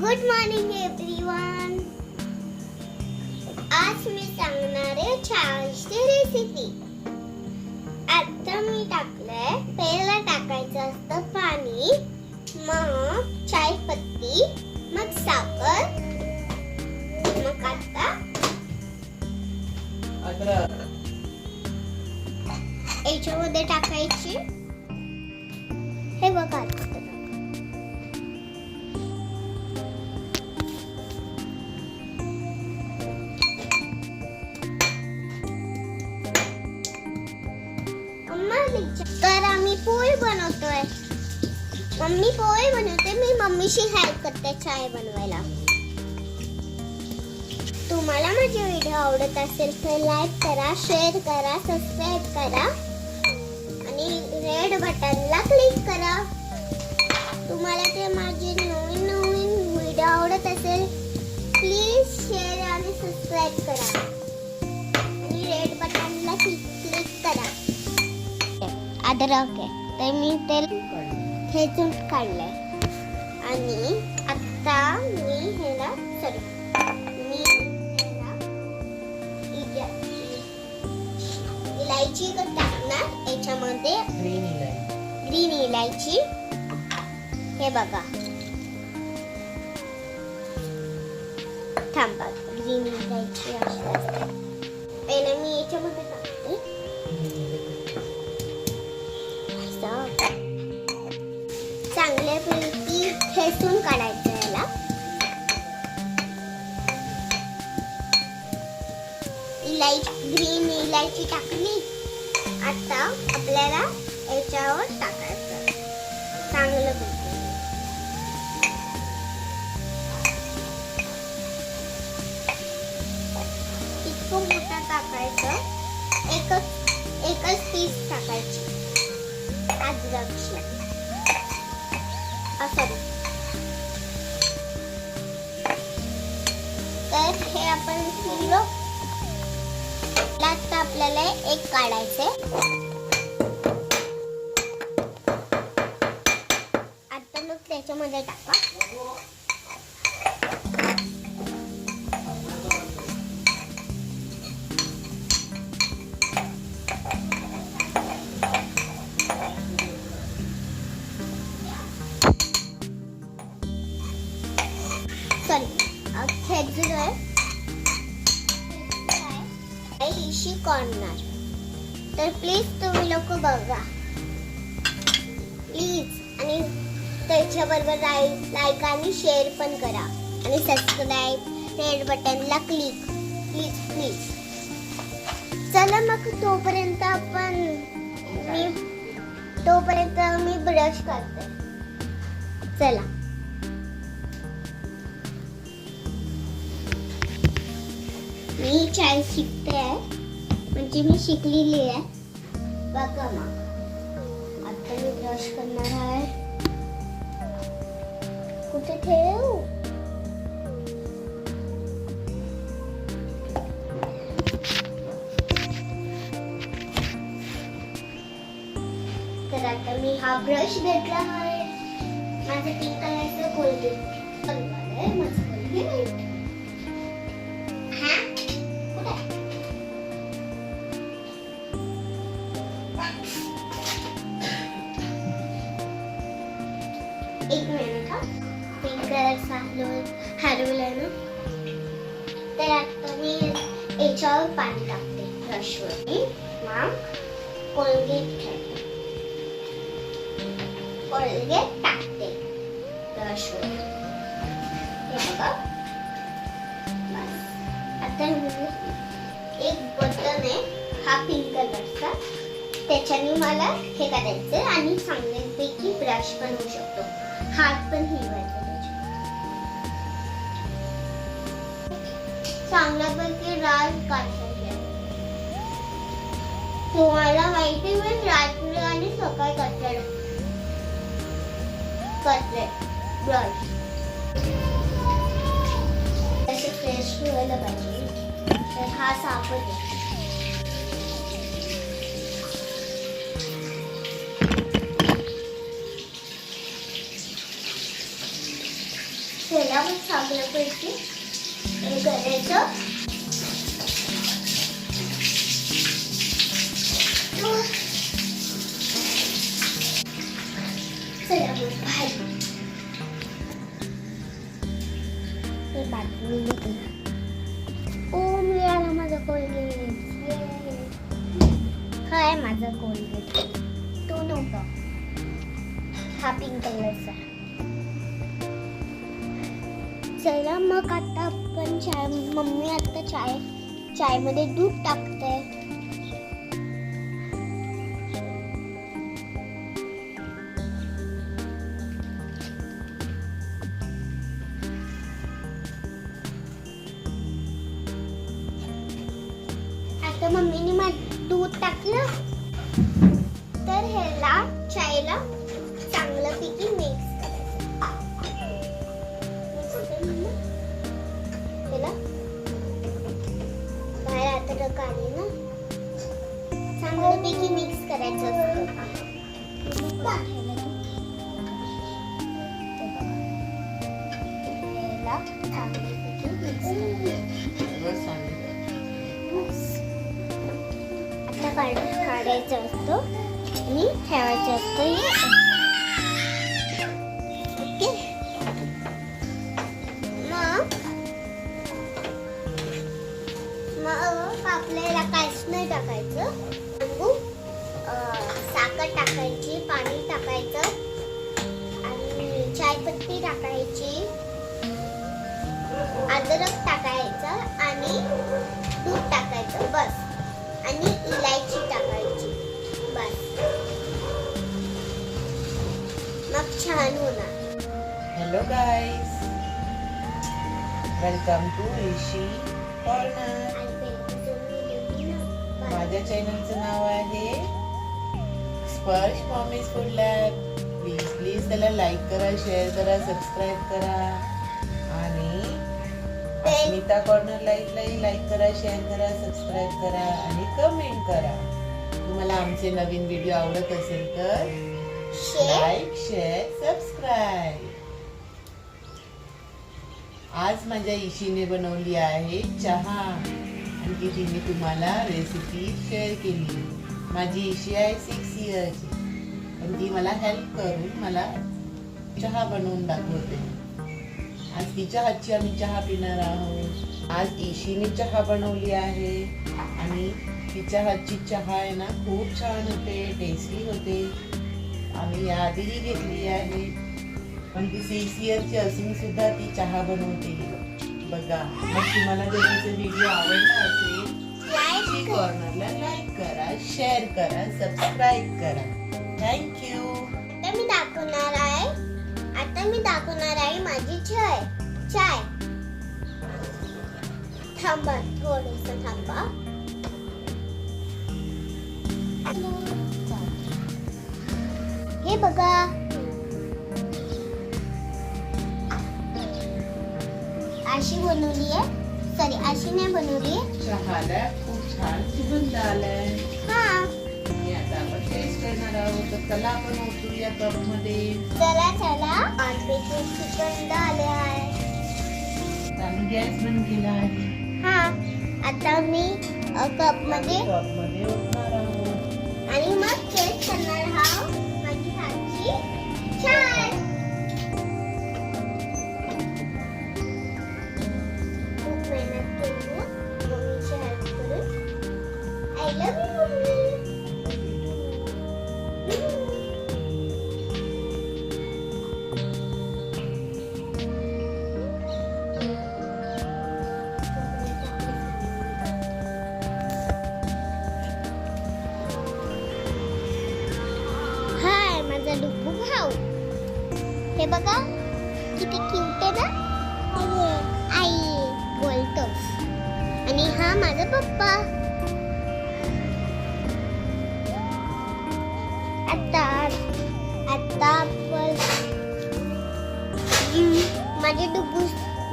Good morning everyone. आज मी सांगणार आहे चहाची रेसिपी. आता मी टाकलंय, पहिला टाकायचं असतं पाणी, मग चाय पत्ती, मग साखर, मग आता याच्यामध्ये टाकायची हे बघा. तर आम्ही पोहे बनवतोय. मम्मी पोहे बनवते, मी मम्मीशी हेल्प करते चाय बनवायला. तुम्हाला माझे व्हिडिओ आवडत असेल तर लाईक करा, शेअर करा, सबस्क्राईब करा आणि रेड बटनला क्लिक करा. तुम्हाला ते माझे नवीन नवीन व्हिडिओ आवडत असेल प्लीज शेअर आणि सबस्क्राईब करा आणि रेड बटनला क्लिक करा. अद्रक आहे तर मी तेल ठेचून काढलंय आणि आता मी ह्याला इलायची टाकणार याच्यामध्ये. ग्रीन इलायची हे बघा. थांबा, ग्रीन इलायची अशी असते. पहिले मी याच्यामध्ये टाकते. चांगल्यापैकी ठेचून काढायचं याला. ग्रीन इलायची टाकली. आता आपल्याला याच्यावर टाकायचं चांगलं पैकी. इतकं मोठं टाकायचं. एकच पीस टाकायची अद्रकची. तर हे आपण केलं. आता आपल्याला एक काढायचे. आता मग त्याच्यामध्ये टाका. कॉर्नर. तर प्लीज तुम्ही लोक बघा प्लीज, आणि त्याच्याबरोबर लाईक आणि शेअर पण करा आणि सबस्क्राईब रेड बटनला क्लिक प्लीज. चला मग तोपर्यंत मी ब्रश करते. चला. मी चाय शिकते आहे, म्हणजे मी शिकलेली आहे. बघा मग आता मी ब्रश करणार आहे. कुठे ठेवू? तर आता मी हा ब्रश घेतला आहे. माझं पिंक कलरचं कोलगेट आहे. माझं कोलगेट एक मिनिट हा. पिंक कलरचा हरवलाय ना. तर आता मी याच्यावर पाणी टाकते ब्रशवर. मग कोलगेट टाकते ब्रशवर. हे बघा. आता एक बटन आहे हा पिंक कलरचा, त्याच्याने मला हे करायचं आणि चांगल्यापैकी ब्रश पण होऊ शकतो. हात पण हिरवायचा चांगल्यापैकी राज काढायचे. तुम्हाला माहिती आहे रात्री आणि सकाळी कटलेट ब्रश असे फ्रेश व्हायला पाहिजे. तर हा सापड आहे. चला मग चांगलं पैकी हे करायचं. चला मग बाहेर हे बाटली घेते. ओ मिळाला माझा कोलगेट. काय माझा कोलगेट तो नव्हता, हा पिंक कलरचा. चला मग आता आपण चाय, मम्मी आता चाय मध्ये दूध टाकते. आता मम्मीने दूध टाकलं तर ह्याला चायला चांगल्यापैकी मिक्स बाहेर आता आली ना, चांगल्यापैकी मिक्स करायचं असतं. काढायचं असतं आणि ठेवायचं असतं. ओके, मग आपल्याला काहीच नाही टाकायचं. साखर टाकायची, पाणी टाकायचं आणि चायपत्ती टाकायची, अद्रक टाकायचं आणि दूध टाकायचं बस, आणि इलायची टाकायची बस. मग छान होणार. Hello guys, welcome to Ishi corner. माझ्या चॅनलचं नाव आहे Sparsh mommy's food lab. Please त्याला लाईक करा, शेअर करा, सबस्क्राईब करा आणि अस्मिता कॉर्नर लाईटलाही लाईक करा, शेअर करा, सबस्क्राईब करा आणि कमेंट करा. तुम्हाला आमचे नवीन व्हिडिओ आवडत असेल तर लाईक, शेअर, सबस्क्राईब. आज माझ्या ईशीने बनवली आहे चहा आणि ती तिने तुम्हाला रेसिपी शेअर केली. माझी ईशी आहे 6 इयर्सची, पण ती मला हेल्प करून मला चहा बनवून दाखवते. आज तिच्या हातची आम्ही चहा पिणार आहोत. आज ईशीने चहा बनवली आहे आणि तिच्या हातची चहा आहे ना खूप छान होते, टेस्टी होते. आम्ही याआधीही घेतली आहे, पण ती 6 इयर्सची असून सुद्धा ती चहा बनवते बघा. मग तुम्हाला जर तिचा व्हिडिओ आवडला असेल ईशी कॉर्नरला लाईक करा, शेअर करा, सबस्क्राईब करा. थँक्यू. आता मी दाखवणार आहे माझी चाय. थांबा, थोडंसं थांबा. हे बघा, अशी बनवली आहे. सॉरी, अशी नाही बनवली आहे. चहाला खूप छान सुगंध आलाय. हा, आणि आता आपण टेस्ट करणार आहोत. तर चला आपण ओतूया कप मध्ये. चला आंब्याचे सुगंध आले आहे. आम्ही गॅस बंद केला आहे. हा, आता मी कप मध्ये ओतणार आहोत आणि मग टेस्ट करणार आहोत माझी हातची चाय. खूप मेहनत केली मम्मीची हेल्प करून. I love you mummy. Hi माझा डुग्गू भाऊ. हे बघा किती क्यूट आहे ना. आई बोलतो. आणि हा माझा पप्पा. आता माझे डुग्गू,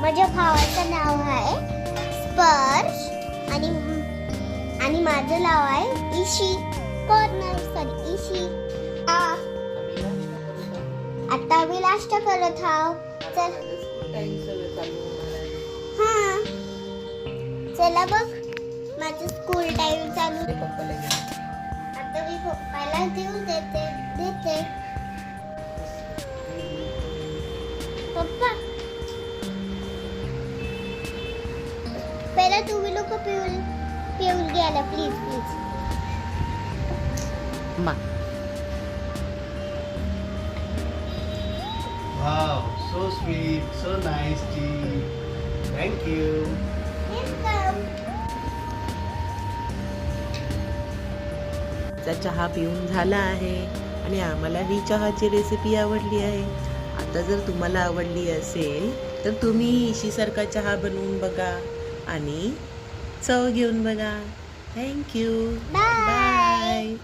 माझ्या भावाचं नाव आहे स्पर्श आणि माझं नाव आहे ईशी कॉर्नर. सॉरी, ईशी. आता आम्ही नाश्ता करत आहोत. चल टाइम सगळं चालू होणार आहे. हा चला बघ माझं स्कूल टाइम चालू. ते पप्पाला घे. आता मी पप्पाला देऊन देते. पप्पा पहिला तुम्ही लोक पिऊन घ्यायला प्लीज प्लीज. मा Wow, so sweet, so nice, tea. Thank you. चा चहा पिऊन झाला आहे आणि आम्हाला ही चहाची रेसिपी आवडली आहे. आता जर तुम्हाला आवडली असेल तर तुम्ही इशीसारखा चहा बनवून बघा आणि चव घेऊन बघा. थँक्यू. बाय. बाय.